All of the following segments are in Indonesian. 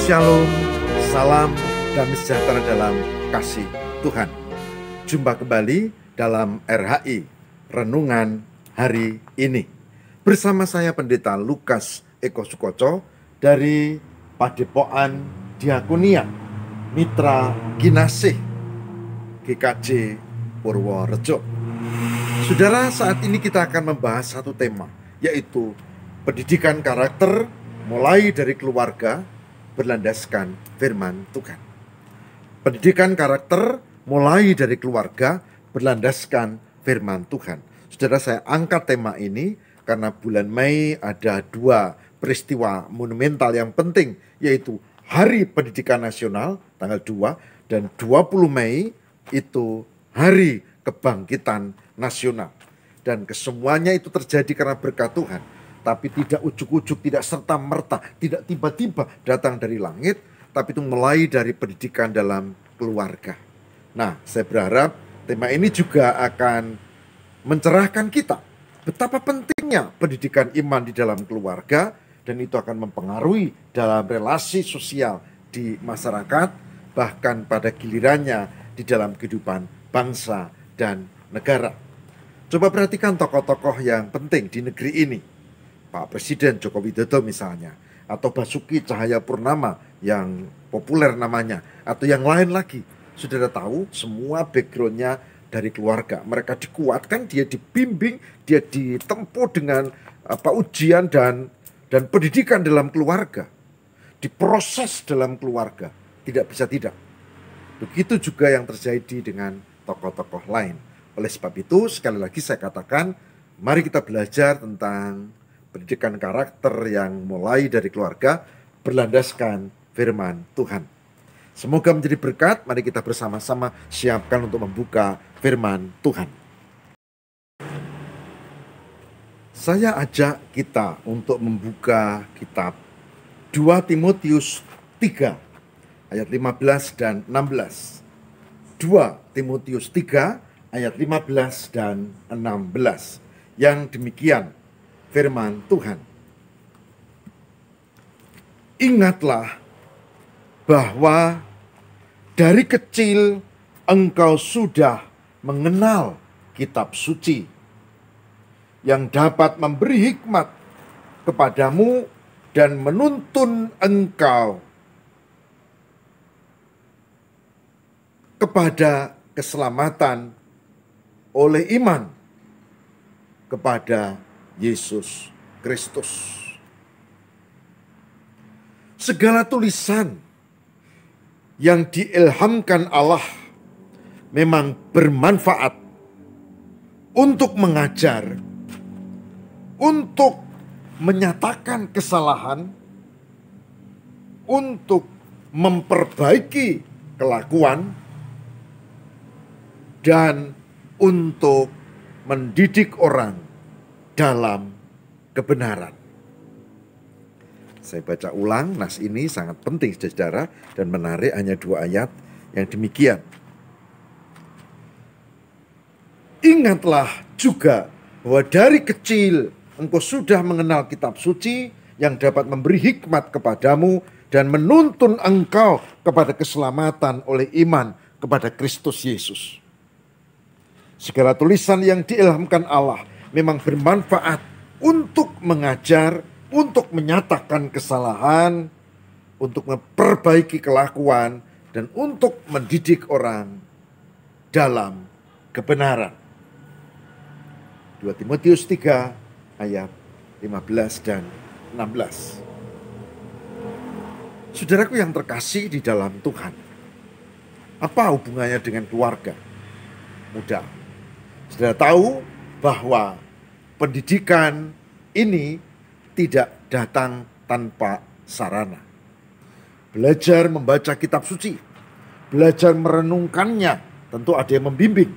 Shalom, salam damai sejahtera dalam kasih Tuhan. Jumpa kembali dalam RHI, Renungan Hari Ini. Bersama saya Pendeta Lukas Eko Sukoco dari Padepokan Diakonia Mitra Ginasih GKJ Purworejo. Saudara, saat ini kita akan membahas satu tema, yaitu pendidikan karakter mulai dari keluarga berlandaskan firman Tuhan. Pendidikan karakter mulai dari keluarga berlandaskan firman Tuhan. Saudara, saya angkat tema ini karena bulan Mei ada dua peristiwa monumental yang penting, yaitu Hari Pendidikan Nasional tanggal 2 dan 20 Mei itu Hari Kebangkitan Nasional. Dan kesemuanya itu terjadi karena berkat Tuhan. Tapi tidak ujuk-ujuk, tidak serta-merta, tidak tiba-tiba datang dari langit, tapi itu mulai dari pendidikan dalam keluarga. Nah, saya berharap tema ini juga akan mencerahkan kita betapa pentingnya pendidikan iman di dalam keluarga, dan itu akan mempengaruhi dalam relasi sosial di masyarakat, bahkan pada gilirannya di dalam kehidupan bangsa dan negara. Coba perhatikan tokoh-tokoh yang penting di negeri ini. Pak Presiden Joko Widodo misalnya, atau Basuki Cahayapurnama yang populer namanya, atau yang lain lagi. Saudara tahu semua backgroundnya dari keluarga. Mereka dikuatkan, dia dibimbing, dia ditempuh dengan ujian dan pendidikan dalam keluarga. Diproses dalam keluarga, tidak bisa tidak. Begitu juga yang terjadi dengan tokoh-tokoh lain. Oleh sebab itu, sekali lagi saya katakan, mari kita belajar tentang pendidikan karakter yang mulai dari keluarga berlandaskan firman Tuhan. Semoga menjadi berkat. Mari kita bersama-sama siapkan untuk membuka firman Tuhan. Saya ajak kita untuk membuka kitab 2 Timotius 3 ayat 15 dan 16. 2 Timotius 3 ayat 15 dan 16. Yang demikian firman Tuhan. Ingatlah bahwa dari kecil engkau sudah mengenal kitab suci yang dapat memberi hikmat kepadamu dan menuntun engkau kepada keselamatan oleh iman kepada Yesus Kristus. Segala tulisan yang diilhamkan Allah memang bermanfaat untuk mengajar, untuk menyatakan kesalahan, untuk memperbaiki kelakuan, dan untuk mendidik orang dalam kebenaran. Saya baca ulang, nas ini sangat penting saudara dan menarik, hanya 2 ayat yang demikian. Ingatlah juga bahwa dari kecil engkau sudah mengenal kitab suci yang dapat memberi hikmat kepadamu dan menuntun engkau kepada keselamatan oleh iman kepada Kristus Yesus. Segala tulisan yang diilhamkan Allah memang bermanfaat untuk mengajar, untuk menyatakan kesalahan, untuk memperbaiki kelakuan, dan untuk mendidik orang dalam kebenaran. 2 Timotius 3 ayat 15 dan 16. Saudaraku yang terkasih di dalam Tuhan, apa hubungannya dengan keluarga? Mudah. Saudara tahu bahwa pendidikan ini tidak datang tanpa sarana. Belajar membaca kitab suci, belajar merenungkannya, tentu ada yang membimbing.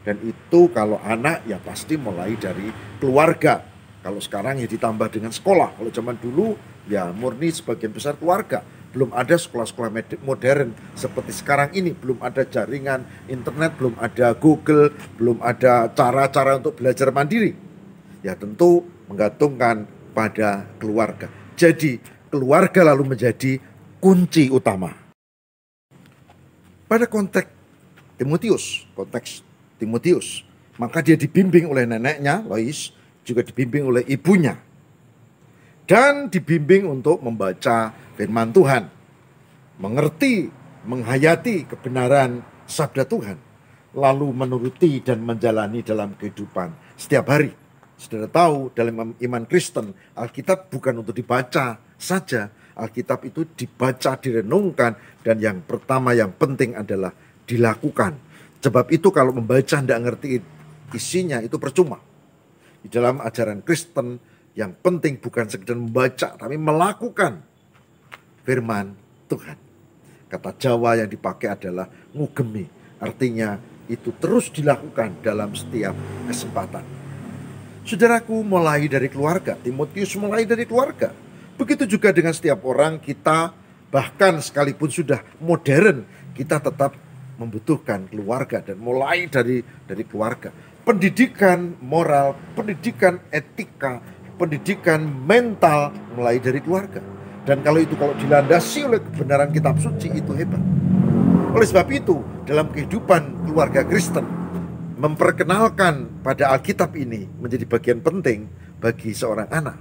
Dan itu kalau anak ya pasti mulai dari keluarga. Kalau sekarang ya ditambah dengan sekolah. Kalau zaman dulu ya murni sebagian besar keluarga. Belum ada sekolah-sekolah modern seperti sekarang ini. Belum ada jaringan internet, belum ada Google, belum ada cara-cara untuk belajar mandiri. Ya tentu menggantungkan pada keluarga. Jadi keluarga lalu menjadi kunci utama. Pada konteks Timotius, maka dia dibimbing oleh neneknya, Lois, juga dibimbing oleh ibunya. Dan dibimbing untuk membaca firman Tuhan, mengerti, menghayati kebenaran sabda Tuhan, lalu menuruti dan menjalani dalam kehidupan setiap hari. Saudara tahu, dalam iman Kristen, Alkitab bukan untuk dibaca saja. Alkitab itu dibaca, direnungkan, dan yang pertama yang penting adalah dilakukan. Sebab itu kalau membaca tidak ngerti isinya itu percuma. Di dalam ajaran Kristen yang penting bukan sekedar membaca, tapi melakukan firman Tuhan. Kata Jawa yang dipakai adalah ngugemi. Artinya itu terus dilakukan dalam setiap kesempatan. Saudaraku, mulai dari keluarga. Timotius mulai dari keluarga. Begitu juga dengan setiap orang kita, bahkan sekalipun sudah modern, kita tetap membutuhkan keluarga dan mulai dari keluarga. Pendidikan moral, pendidikan etika, pendidikan mental mulai dari keluarga. Dan kalau dilandasi oleh kebenaran kitab suci itu hebat. Oleh sebab itu, dalam kehidupan keluarga Kristen, memperkenalkan pada Alkitab ini menjadi bagian penting bagi seorang anak.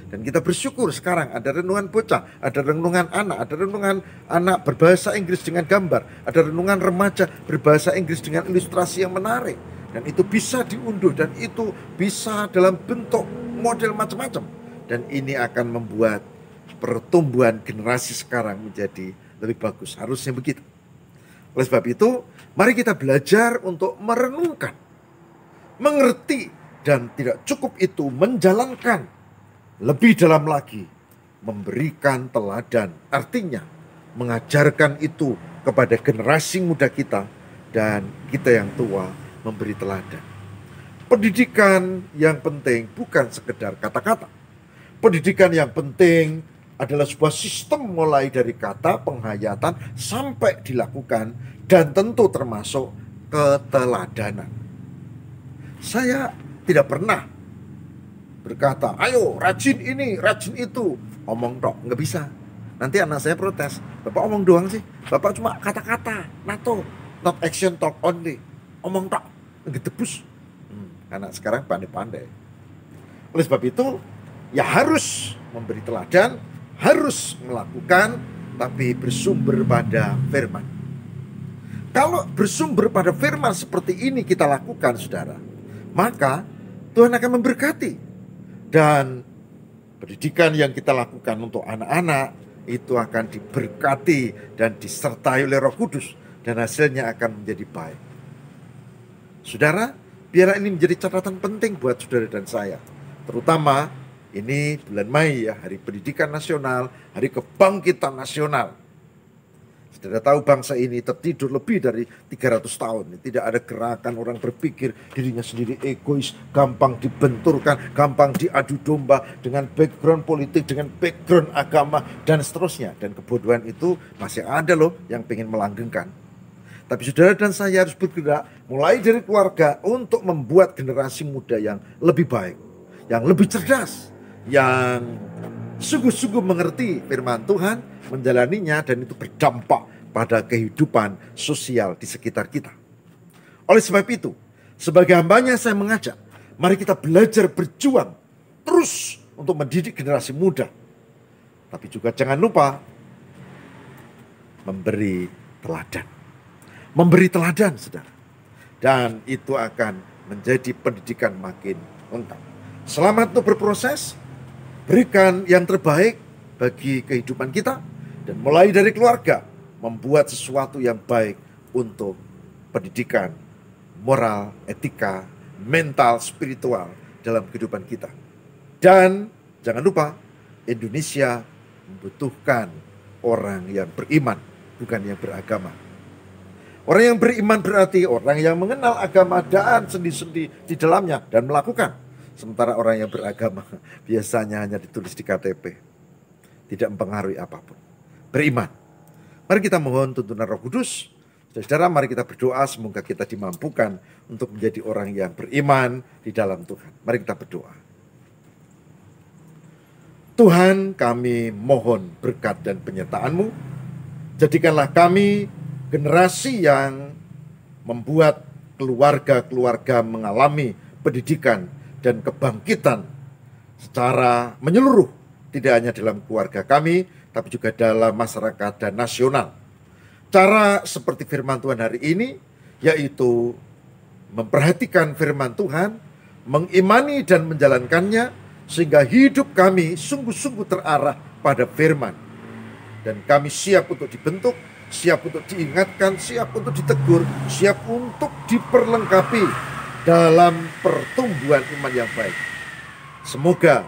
Dan kita bersyukur sekarang ada renungan bocah, ada renungan anak, ada renungan anak berbahasa Inggris dengan gambar, ada renungan remaja berbahasa Inggris dengan ilustrasi yang menarik. Dan itu bisa diunduh dan itu bisa dalam bentuk model macam-macam. Dan ini akan membuat pertumbuhan generasi sekarang menjadi lebih bagus. Harusnya begitu. Oleh sebab itu, mari kita belajar untuk merenungkan, mengerti, dan tidak cukup itu menjalankan. Lebih dalam lagi, memberikan teladan. Artinya, mengajarkan itu kepada generasi muda kita dan kita yang tua memberi teladan. Pendidikan yang penting bukan sekedar kata-kata. Pendidikan yang penting adalah sebuah sistem mulai dari kata, penghayatan, sampai dilakukan, dan tentu termasuk keteladanan. Saya tidak pernah berkata, ayo rajin ini, rajin itu. Omong tok, nggak bisa. Nanti anak saya protes, Bapak omong doang sih. Bapak cuma kata-kata, not action, talk only. Omong tok, ngedebus. Anak sekarang pandai-pandai. Oleh sebab itu, ya harus memberi teladan, harus melakukan, tapi bersumber pada firman. Kalau bersumber pada firman seperti ini kita lakukan, saudara, maka Tuhan akan memberkati. Dan pendidikan yang kita lakukan untuk anak-anak itu akan diberkati dan disertai oleh Roh Kudus. Dan hasilnya akan menjadi baik. Saudara, biarlah ini menjadi catatan penting buat saudara dan saya. Terutama ini bulan Mei ya, Hari Pendidikan Nasional, Hari Kebangkitan Nasional. Saudara tahu bangsa ini tertidur lebih dari 300 tahun. Tidak ada gerakan orang berpikir dirinya sendiri egois, gampang dibenturkan, gampang diadu domba dengan background politik, dengan background agama, dan seterusnya. Dan kebodohan itu masih ada loh yang pengen melanggengkan. Tapi saudara dan saya harus bergerak mulai dari keluarga untuk membuat generasi muda yang lebih baik, yang lebih cerdas, yang sungguh-sungguh mengerti firman Tuhan, menjalaninya, dan itu berdampak pada kehidupan sosial di sekitar kita. Oleh sebab itu, sebagai hambanya saya mengajak, mari kita belajar berjuang terus untuk mendidik generasi muda. Tapi juga jangan lupa memberi teladan. Memberi teladan, saudara. Dan itu akan menjadi pendidikan makin lengkap. Selamat untuk berproses, berikan yang terbaik bagi kehidupan kita, dan mulai dari keluarga, membuat sesuatu yang baik untuk pendidikan, moral, etika, mental, spiritual dalam kehidupan kita. Dan jangan lupa, Indonesia membutuhkan orang yang beriman, bukan yang beragama. Orang yang beriman berarti orang yang mengenal agama dan sendi-sendi di dalamnya dan melakukan. Sementara orang yang beragama biasanya hanya ditulis di KTP. Tidak mempengaruhi apapun. Beriman. Mari kita mohon tuntunan Roh Kudus. Saudara, mari kita berdoa semoga kita dimampukan untuk menjadi orang yang beriman di dalam Tuhan. Mari kita berdoa. Tuhan, kami mohon berkat dan penyertaan-Mu. Jadikanlah kami generasi yang membuat keluarga-keluarga mengalami pendidikan dan kebangkitan secara menyeluruh, tidak hanya dalam keluarga kami, tapi juga dalam masyarakat dan nasional. Cara seperti firman Tuhan hari ini, yaitu memperhatikan firman Tuhan, mengimani dan menjalankannya, sehingga hidup kami sungguh-sungguh terarah pada firman. Dan kami siap untuk dibentuk, siap untuk diingatkan, siap untuk ditegur, siap untuk diperlengkapi dalam pertumbuhan iman yang baik. Semoga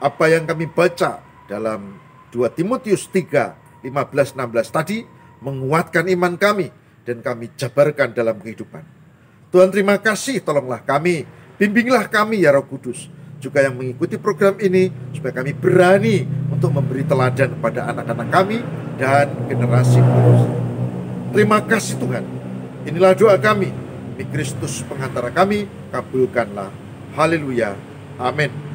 apa yang kami baca dalam 2 Timotius 3, 15-16 tadi menguatkan iman kami dan kami jabarkan dalam kehidupan. Tuhan, terima kasih, tolonglah kami, bimbinglah kami ya Roh Kudus, juga yang mengikuti program ini, supaya kami berani untuk memberi teladan kepada anak-anak kami dan generasi penerus. Terima kasih Tuhan. Inilah doa kami. Demi Kristus pengantara kami, kabulkanlah. Haleluya. Amin.